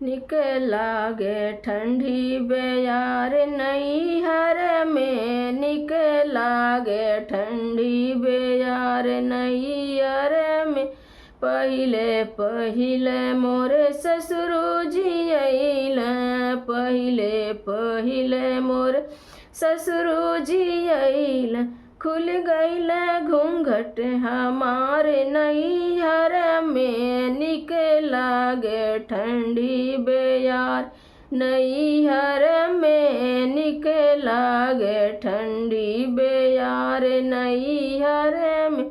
निक लागे ठंडी बेयार नैहर में, निक लागे ठंडी बेयार नैहर में। पहिले पहिले मोरे ससुर जी अइलन, पहिले पहिले मोरे ससुर जी अइलन। खुल गइल घूंघट हमारे नैहर में, निक लागे ठंडी बेयार नैहर में, निक लागे ठंडी बेयार नैहर में।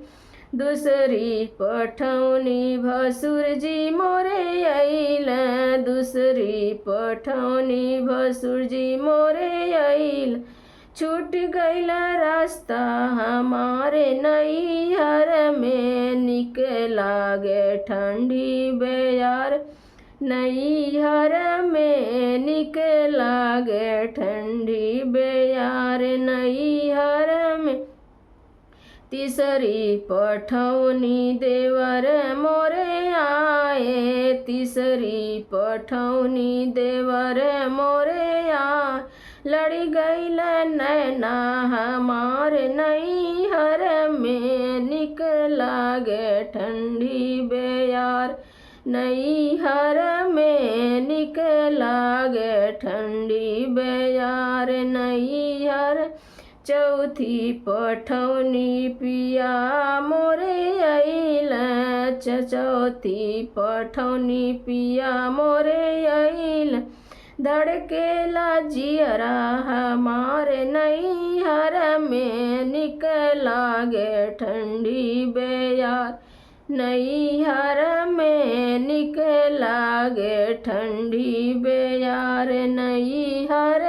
दूसरी पठौनी भसुर जी मोरे अइलन, दूसरी पठौनी भसुर जी मोरे अइलन। छूट गइल रास्ता हमारे नैहर में, निक लागे ठंडी बेयार नैहर में, निक लागे ठंडी बेयार नैहर में। तीसरी पठौनी देवर मोरे आए, तीसरी पठौनी देवर मोरे आए। लड़ी गइल नैना हमारे नैहर में, निक लागे ठंडी बेयार नैहर में, निक लागे ठंडी बेयार नैहर। चौथी पठौनी पिया मोरे अइलन, चौथी पठौनी पिया मोरे अइलन। धड़केला जियरा हमारे नैहर में, निक लागे ठंडी बेयार नैहर में, निक लागे ठंडी बेयार नैहर